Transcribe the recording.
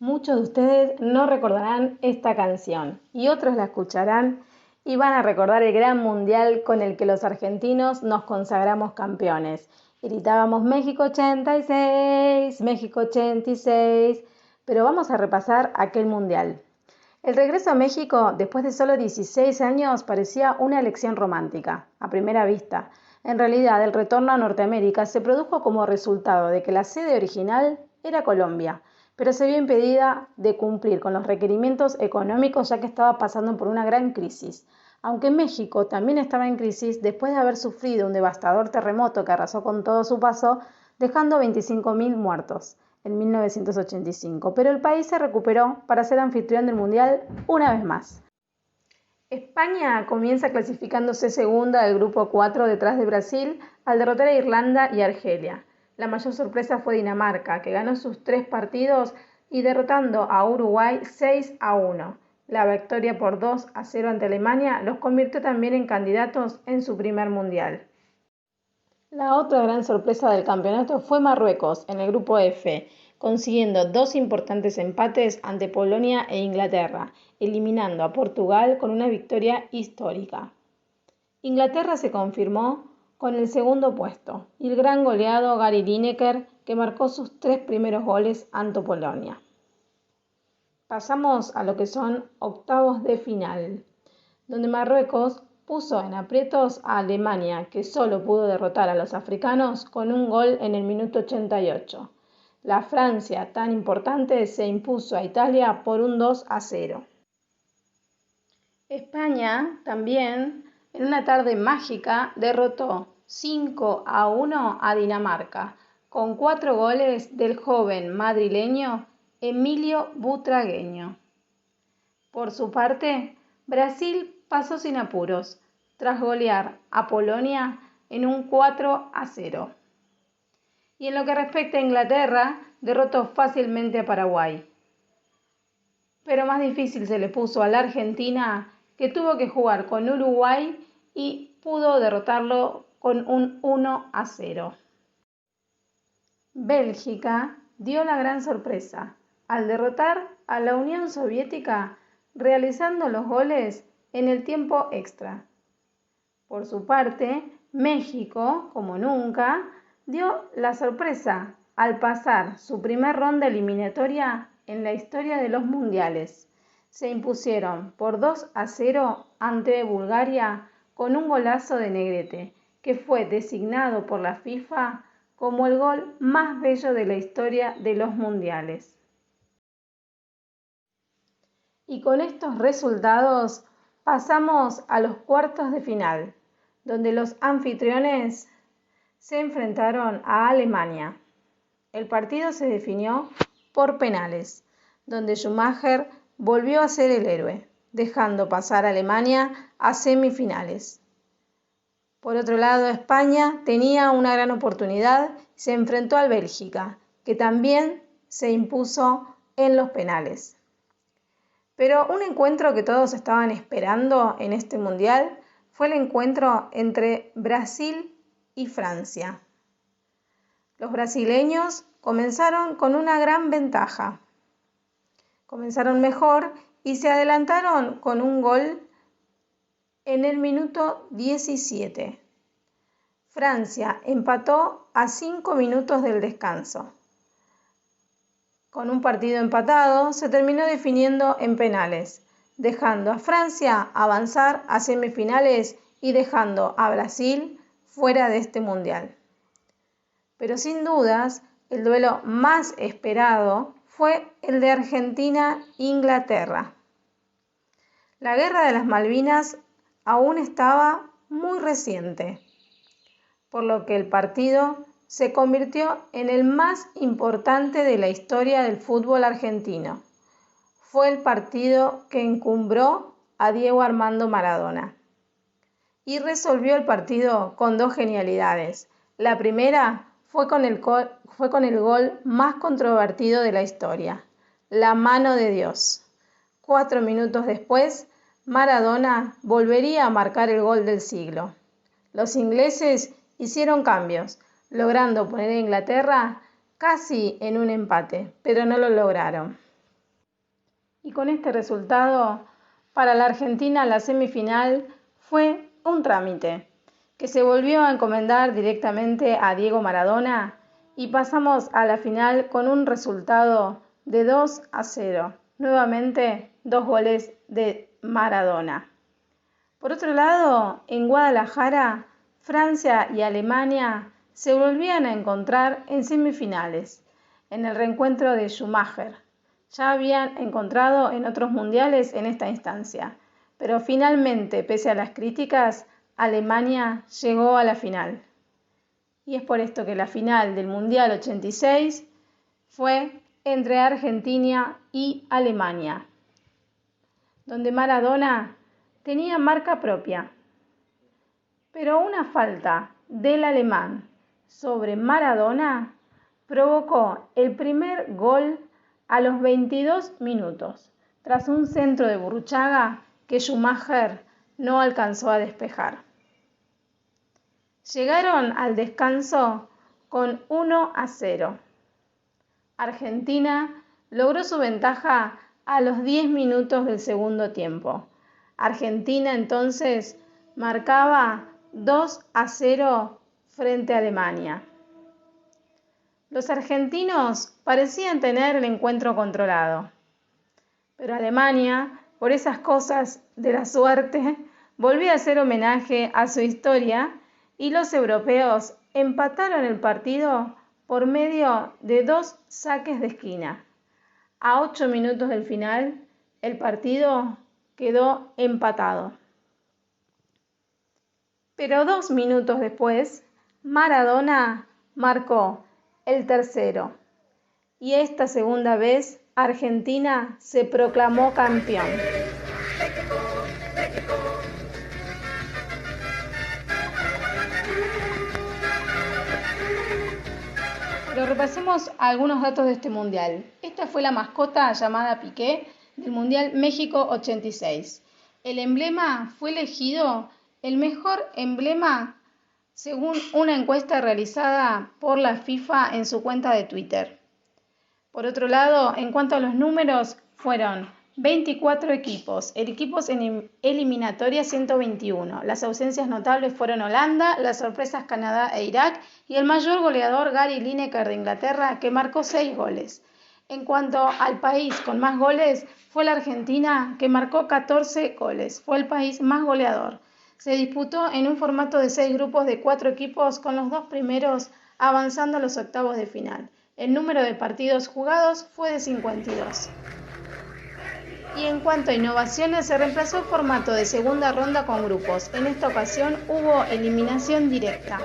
Muchos de ustedes no recordarán esta canción y otros la escucharán y van a recordar el gran mundial con el que los argentinos nos consagramos campeones. Gritábamos México 86, México 86, pero vamos a repasar aquel mundial. El regreso a México después de solo 16 años parecía una elección romántica, a primera vista. En realidad, el retorno a Norteamérica se produjo como resultado de que la sede original era Colombia, pero se vio impedida de cumplir con los requerimientos económicos ya que estaba pasando por una gran crisis. Aunque México también estaba en crisis después de haber sufrido un devastador terremoto que arrasó con todo su paso, dejando 25.000 muertos en 1985, pero el país se recuperó para ser anfitrión del Mundial una vez más. España comienza clasificándose segunda del grupo 4 detrás de Brasil al derrotar a Irlanda y Argelia. La mayor sorpresa fue Dinamarca, que ganó sus 3 partidos y derrotando a Uruguay 6-1. La victoria por 2-0 ante Alemania los convirtió también en candidatos en su primer mundial. La otra gran sorpresa del campeonato fue Marruecos en el grupo F, consiguiendo 2 importantes empates ante Polonia e Inglaterra, eliminando a Portugal con una victoria histórica. Inglaterra se confirmó con el segundo puesto y el gran goleado Gary Lineker, que marcó sus 3 primeros goles ante Polonia. Pasamos a lo que son octavos de final, donde Marruecos puso en aprietos a Alemania, que solo pudo derrotar a los africanos con un gol en el minuto 88. La Francia, tan importante, se impuso a Italia por un 2-0. España también, en una tarde mágica, derrotó 5-1 a Dinamarca, con 4 goles del joven madrileño Emilio Butragueño. Por su parte, Brasil pasó sin apuros, tras golear a Polonia en un 4-0. Y en lo que respecta a Inglaterra, derrotó fácilmente a Paraguay. Pero más difícil se le puso a la Argentina, que tuvo que jugar con Uruguay y pudo derrotarlo con un 1-0. Bélgica dio la gran sorpresa al derrotar a la Unión Soviética realizando los goles en el tiempo extra. Por su parte, México, como nunca, dio la sorpresa al pasar su primer ronda eliminatoria en la historia de los mundiales. Se impusieron por 2-0 ante Bulgaria con un golazo de Negrete, que fue designado por la FIFA como el gol más bello de la historia de los mundiales. Y con estos resultados pasamos a los cuartos de final, donde los anfitriones se enfrentaron a Alemania. El partido se definió por penales, donde Schumacher volvió a ser el héroe, dejando pasar a Alemania a semifinales. Por otro lado, España tenía una gran oportunidad y se enfrentó al Bélgica, que también se impuso en los penales. Pero un encuentro que todos estaban esperando en este mundial fue el encuentro entre Brasil y Francia. Los brasileños comenzaron con una gran ventaja. Comenzaron mejor y se adelantaron con un gol en el minuto 17. Francia empató a 5 minutos del descanso. Con un partido empatado, se terminó definiendo en penales, dejando a Francia avanzar a semifinales y dejando a Brasil fuera de este mundial. Pero sin dudas, el duelo más esperado fue el de Argentina-Inglaterra. La Guerra de las Malvinas aún estaba muy reciente, por lo que el partido se convirtió en el más importante de la historia del fútbol argentino. Fue el partido que encumbró a Diego Armando Maradona. Y resolvió el partido con 2 genialidades. La primera fue con el gol más controvertido de la historia, la mano de Dios. 4 minutos después, Maradona volvería a marcar el gol del siglo. Los ingleses hicieron cambios, logrando poner a Inglaterra casi en un empate, pero no lo lograron. Y con este resultado, para la Argentina la semifinal fue un trámite, que se volvió a encomendar directamente a Diego Maradona y pasamos a la final con un resultado de 2-0. Nuevamente, 2 goles de Maradona. Por otro lado, en Guadalajara, Francia y Alemania se volvían a encontrar en semifinales, en el reencuentro de Schumacher. Ya habían encontrado en otros mundiales en esta instancia, pero finalmente, pese a las críticas, Alemania llegó a la final. Y es por esto que la final del Mundial 86 fue entre Argentina y Alemania, donde Maradona tenía marca propia, pero una falta del alemán sobre Maradona provocó el primer gol a los 22 minutos, tras un centro de Burruchaga que Schumacher no alcanzó a despejar. Llegaron al descanso con 1-0. Argentina logró su ventaja a los 10 minutos del segundo tiempo. Argentina entonces marcaba 2-0 frente a Alemania. Los argentinos parecían tener el encuentro controlado, pero Alemania, por esas cosas de la suerte, volvió a hacer homenaje a su historia y los europeos empataron el partido por medio de 2 saques de esquina. A 8 minutos del final, el partido quedó empatado. Pero 2 minutos después, Maradona marcó el tercero. Y esta segunda vez, Argentina se proclamó campeón. Pero repasemos algunos datos de este mundial. Esta fue la mascota llamada Piqué del Mundial México 86. El emblema fue elegido el mejor emblema según una encuesta realizada por la FIFA en su cuenta de Twitter. Por otro lado, en cuanto a los números, fueron 24 equipos, equipos en eliminatoria 121. Las ausencias notables fueron Holanda, las sorpresas Canadá e Irak y el mayor goleador Gary Lineker de Inglaterra, que marcó 6 goles. En cuanto al país con más goles, fue la Argentina, que marcó 14 goles. Fue el país más goleador. Se disputó en un formato de 6 grupos de 4 equipos, con los 2 primeros avanzando a los octavos de final. El número de partidos jugados fue de 52. Y en cuanto a innovaciones, se reemplazó el formato de segunda ronda con grupos. En esta ocasión hubo eliminación directa.